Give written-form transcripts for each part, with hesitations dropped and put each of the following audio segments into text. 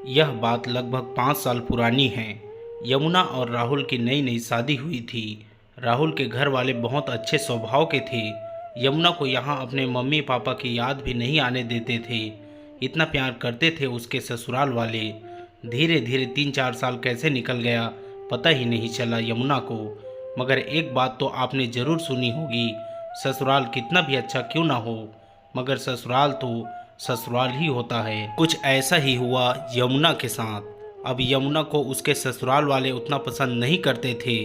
यह बात लगभग 5 साल पुरानी है। यमुना और राहुल की नई नई शादी हुई थी। राहुल के घर वाले बहुत अच्छे स्वभाव के थे। यमुना को यहाँ अपने मम्मी पापा की याद भी नहीं आने देते थे। इतना प्यार करते थे उसके ससुराल वाले। धीरे धीरे 3-4 साल कैसे निकल गया पता ही नहीं चला यमुना को। मगर एक बात तो आपने ज़रूर सुनी होगी, ससुराल कितना भी अच्छा क्यों ना हो, मगर ससुराल तो ससुराल ही होता है। कुछ ऐसा ही हुआ यमुना के साथ। अब यमुना को उसके ससुराल वाले उतना पसंद नहीं करते थे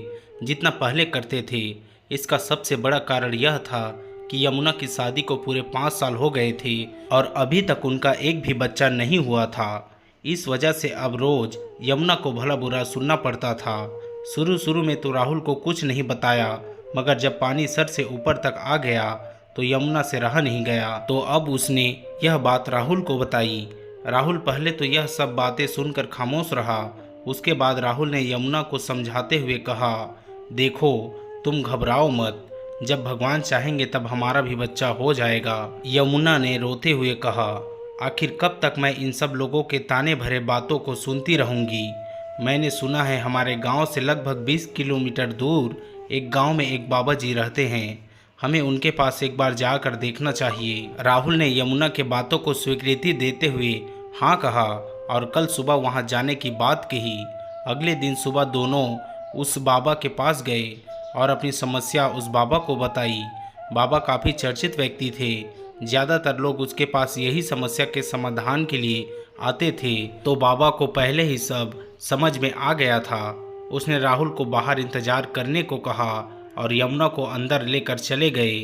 जितना पहले करते थे। इसका सबसे बड़ा कारण यह था कि यमुना की शादी को पूरे 5 साल हो गए थे और अभी तक उनका एक भी बच्चा नहीं हुआ था। इस वजह से अब रोज यमुना को भला बुरा सुनना पड़ता था। शुरू शुरू में तो राहुल को कुछ नहीं बताया, मगर जब पानी सर से ऊपर तक आ गया तो यमुना से रहा नहीं गया। तो अब उसने यह बात राहुल को बताई। राहुल पहले तो यह सब बातें सुनकर खामोश रहा। उसके बाद राहुल ने यमुना को समझाते हुए कहा, देखो तुम घबराओ मत, जब भगवान चाहेंगे तब हमारा भी बच्चा हो जाएगा। यमुना ने रोते हुए कहा, आखिर कब तक मैं इन सब लोगों के ताने भरे बातों को सुनती रहूंगी। मैंने सुना है हमारे गांव से लगभग 20 किलोमीटर दूर एक गांव में एक बाबा जी रहते हैं, हमें उनके पास एक बार जाकर देखना चाहिए। राहुल ने यमुना के बातों को स्वीकृति देते हुए हाँ कहा और कल सुबह वहां जाने की बात कही। अगले दिन सुबह दोनों उस बाबा के पास गए और अपनी समस्या उस बाबा को बताई। बाबा काफ़ी चर्चित व्यक्ति थे। ज़्यादातर लोग उसके पास यही समस्या के समाधान के लिए आते थे। तो बाबा को पहले ही सब समझ में आ गया था। उसने राहुल को बाहर इंतजार करने को कहा और यमुना को अंदर लेकर चले गए।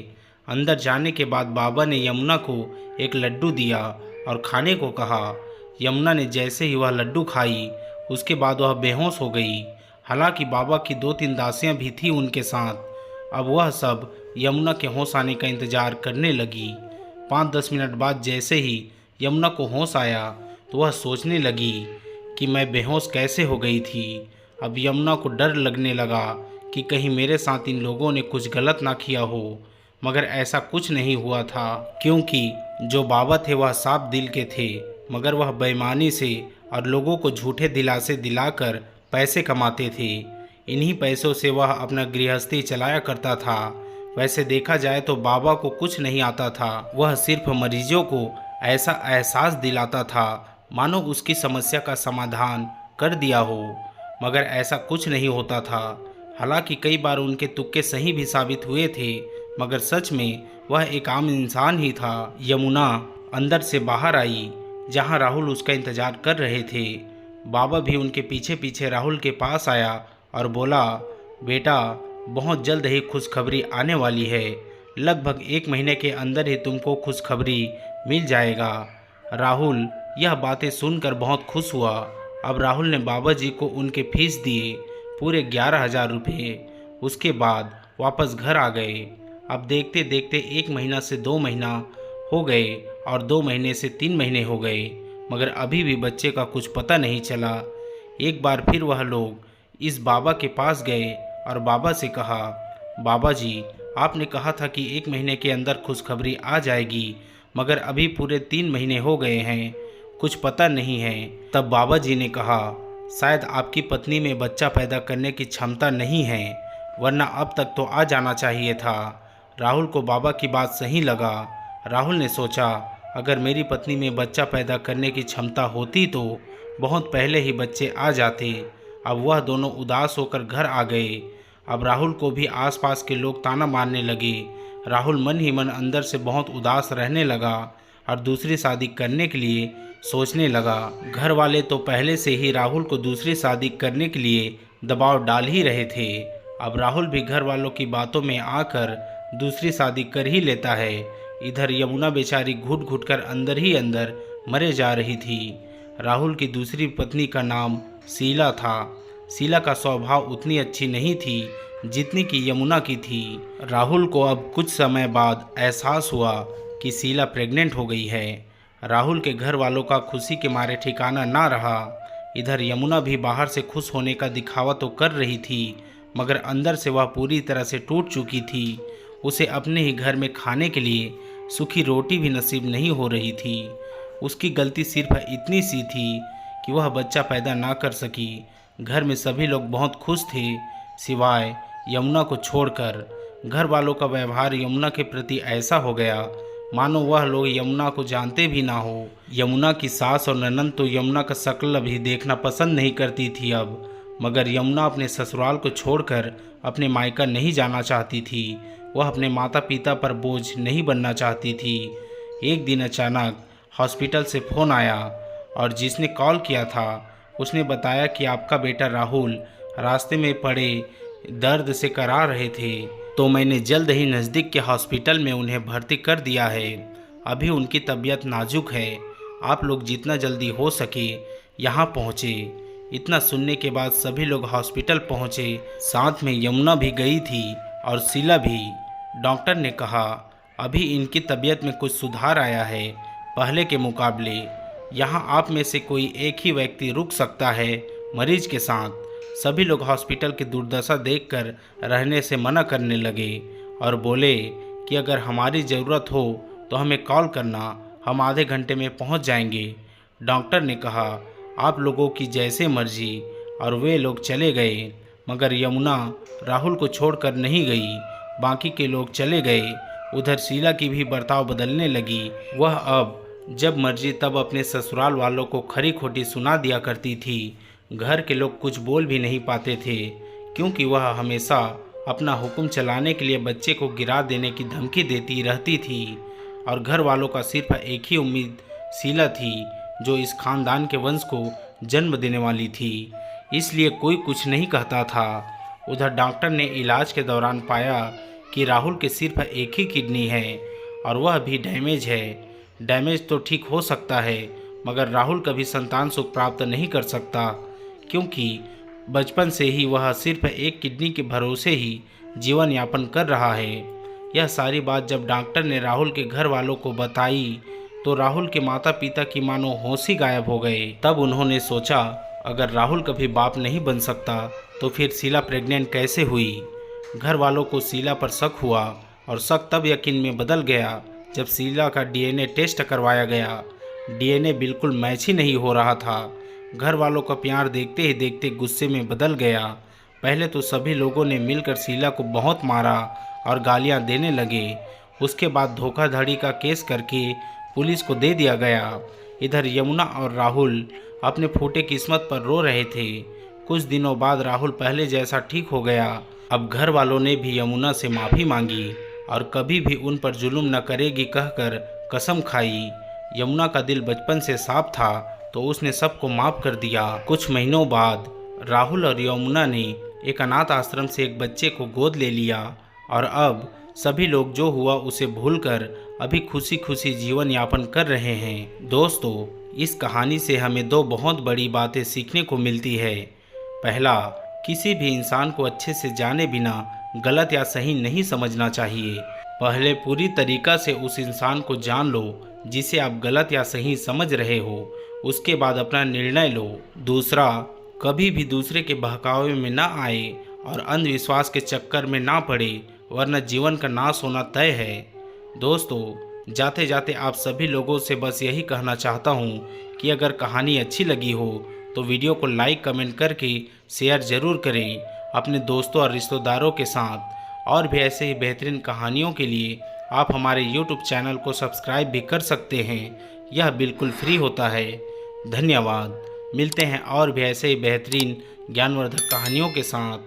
अंदर जाने के बाद बाबा ने यमुना को एक लड्डू दिया और खाने को कहा। यमुना ने जैसे ही वह लड्डू खाई उसके बाद वह बेहोश हो गई। हालांकि बाबा की 2-3 दासियां भी थी उनके साथ। अब वह सब यमुना के होश आने का इंतजार करने लगी। 5-10 मिनट बाद जैसे ही यमुना को होश आया तो वह सोचने लगी कि मैं बेहोश कैसे हो गई थी। अब यमुना को डर लगने लगा कि कहीं मेरे साथ इन लोगों ने कुछ गलत ना किया हो, मगर ऐसा कुछ नहीं हुआ था, क्योंकि जो बाबा थे वह साफ दिल के थे, मगर वह बेईमानी से और लोगों को झूठे दिलासे दिलाकर पैसे कमाते थे। इन्हीं पैसों से वह अपना गृहस्थी चलाया करता था। वैसे देखा जाए तो बाबा को कुछ नहीं आता था, वह सिर्फ मरीजों को ऐसा एहसास दिलाता था मानो उसकी समस्या का समाधान कर दिया हो, मगर ऐसा कुछ नहीं होता था। हालांकि कई बार उनके तुक्के सही भी साबित हुए थे, मगर सच में वह एक आम इंसान ही था। यमुना अंदर से बाहर आई जहां राहुल उसका इंतजार कर रहे थे। बाबा भी उनके पीछे पीछे राहुल के पास आया और बोला, बेटा बहुत जल्द ही खुशखबरी आने वाली है। लगभग 1 महीने के अंदर ही तुमको खुशखबरी मिल जाएगा। राहुल यह बातें सुनकर बहुत खुश हुआ। अब राहुल ने बाबा जी को उनके फीस दिए, पूरे 11,000 रुपये। उसके बाद वापस घर आ गए। अब देखते देखते 1 महीना से 2 महीना हो गए और 2 महीने से 3 महीने हो गए, मगर अभी भी बच्चे का कुछ पता नहीं चला। एक बार फिर वह लोग इस बाबा के पास गए और बाबा से कहा, बाबा जी आपने कहा था कि 1 महीने के अंदर खुशखबरी आ जाएगी, मगर अभी पूरे 3 महीने हो गए हैं, कुछ पता नहीं है। तब बाबा जी ने कहा, शायद आपकी पत्नी में बच्चा पैदा करने की क्षमता नहीं है, वरना अब तक तो आ जाना चाहिए था। राहुल को बाबा की बात सही लगा। राहुल ने सोचा, अगर मेरी पत्नी में बच्चा पैदा करने की क्षमता होती तो बहुत पहले ही बच्चे आ जाते। अब वह दोनों उदास होकर घर आ गए। अब राहुल को भी आसपास के लोग ताना मारने लगे। राहुल मन ही मन अंदर से बहुत उदास रहने लगा और दूसरी शादी करने के लिए सोचने लगा। घर वाले तो पहले से ही राहुल को दूसरी शादी करने के लिए दबाव डाल ही रहे थे। अब राहुल भी घर वालों की बातों में आकर दूसरी शादी कर ही लेता है। इधर यमुना बेचारी घुट घुट कर अंदर ही अंदर मरे जा रही थी। राहुल की दूसरी पत्नी का नाम शीला था। शीला का स्वभाव उतनी अच्छी नहीं थी जितनी कि यमुना की थी। राहुल को अब कुछ समय बाद एहसास हुआ कि शीला प्रेग्नेंट हो गई है। राहुल के घर वालों का खुशी के मारे ठिकाना ना रहा। इधर यमुना भी बाहर से खुश होने का दिखावा तो कर रही थी, मगर अंदर से वह पूरी तरह से टूट चुकी थी। उसे अपने ही घर में खाने के लिए सूखी रोटी भी नसीब नहीं हो रही थी। उसकी गलती सिर्फ इतनी सी थी कि वह बच्चा पैदा ना कर सकी। घर में सभी लोग बहुत खुश थे सिवाय यमुना को छोड़कर। घर वालों का व्यवहार यमुना के प्रति ऐसा हो गया मानो वह लोग यमुना को जानते भी ना हो। यमुना की सास और ननंद तो यमुना का शक्ल भी देखना पसंद नहीं करती थी अब, मगर यमुना अपने ससुराल को छोड़कर अपने मायका नहीं जाना चाहती थी। वह अपने माता पिता पर बोझ नहीं बनना चाहती थी। एक दिन अचानक हॉस्पिटल से फ़ोन आया और जिसने कॉल किया था उसने बताया कि आपका बेटा राहुल रास्ते में पड़े दर्द से करा रहे थे, तो मैंने जल्द ही नज़दीक के हॉस्पिटल में उन्हें भर्ती कर दिया है। अभी उनकी तबीयत नाजुक है, आप लोग जितना जल्दी हो सके यहाँ पहुँचे। इतना सुनने के बाद सभी लोग हॉस्पिटल पहुँचे, साथ में यमुना भी गई थी और शीला भी। डॉक्टर ने कहा अभी इनकी तबीयत में कुछ सुधार आया है पहले के मुकाबले। यहाँ आप में से कोई एक ही व्यक्ति रुक सकता है मरीज के साथ। सभी लोग हॉस्पिटल की दुर्दशा देखकर रहने से मना करने लगे और बोले कि अगर हमारी ज़रूरत हो तो हमें कॉल करना, हम आधे घंटे में पहुंच जाएंगे। डॉक्टर ने कहा आप लोगों की जैसे मर्जी, और वे लोग चले गए। मगर यमुना राहुल को छोड़कर नहीं गई, बाकी के लोग चले गए। उधर शीला की भी बर्ताव बदलने लगी। वह अब जब मर्जी तब अपने ससुराल वालों को खरी खोटी सुना दिया करती थी। घर के लोग कुछ बोल भी नहीं पाते थे क्योंकि वह हमेशा अपना हुक्म चलाने के लिए बच्चे को गिरा देने की धमकी देती रहती थी। और घर वालों का सिर्फ एक ही उम्मीद शीला थी जो इस खानदान के वंश को जन्म देने वाली थी, इसलिए कोई कुछ नहीं कहता था। उधर डॉक्टर ने इलाज के दौरान पाया कि राहुल के सिर्फ एक ही किडनी है और वह भी डैमेज है। डैमेज तो ठीक हो सकता है मगर राहुल कभी संतान सुख प्राप्त नहीं कर सकता क्योंकि बचपन से ही वह सिर्फ एक किडनी के भरोसे ही जीवन यापन कर रहा है। यह सारी बात जब डॉक्टर ने राहुल के घर वालों को बताई तो राहुल के माता पिता की मानो होश ही गायब हो गए। तब उन्होंने सोचा अगर राहुल कभी बाप नहीं बन सकता तो फिर शीला प्रेग्नेंट कैसे हुई। घर वालों को शीला पर शक हुआ और शक तब यकीन में बदल गया जब शीला का डीएनए टेस्ट करवाया गया। डीएनए बिल्कुल मैच ही नहीं हो रहा था। घर वालों का प्यार देखते ही देखते गुस्से में बदल गया। पहले तो सभी लोगों ने मिलकर शीला को बहुत मारा और गालियां देने लगे। उसके बाद धोखाधड़ी का केस करके पुलिस को दे दिया गया। इधर यमुना और राहुल अपने फूटे किस्मत पर रो रहे थे। कुछ दिनों बाद राहुल पहले जैसा ठीक हो गया। अब घर वालों ने भी यमुना से माफ़ी मांगी और कभी भी उन पर जुल्म न करेगी कहकर कसम खाई। यमुना का दिल बचपन से साफ था तो उसने सबको माफ़ कर दिया। कुछ महीनों बाद राहुल और यमुना ने एक अनाथ आश्रम से एक बच्चे को गोद ले लिया और अब सभी लोग जो हुआ उसे भूलकर अभी खुशी खुशी जीवन यापन कर रहे हैं। दोस्तों, इस कहानी से हमें दो बहुत बड़ी बातें सीखने को मिलती है। पहला, किसी भी इंसान को अच्छे से जाने बिना गलत या सही नहीं समझना चाहिए। पहले पूरी तरीक़ा से उस इंसान को जान लो जिसे आप गलत या सही समझ रहे हो, उसके बाद अपना निर्णय लो। दूसरा, कभी भी दूसरे के बहकावे में ना आए और अंधविश्वास के चक्कर में ना पड़े, वरना जीवन का नाश होना तय है। दोस्तों, जाते जाते आप सभी लोगों से बस यही कहना चाहता हूँ कि अगर कहानी अच्छी लगी हो तो वीडियो को लाइक कमेंट करके शेयर ज़रूर करें अपने दोस्तों और रिश्तेदारों के साथ। और भी ऐसे ही बेहतरीन कहानियों के लिए आप हमारे YouTube चैनल को सब्सक्राइब भी कर सकते हैं, यह बिल्कुल फ्री होता है। धन्यवाद। मिलते हैं और भी ऐसे ही बेहतरीन ज्ञानवर्धक कहानियों के साथ।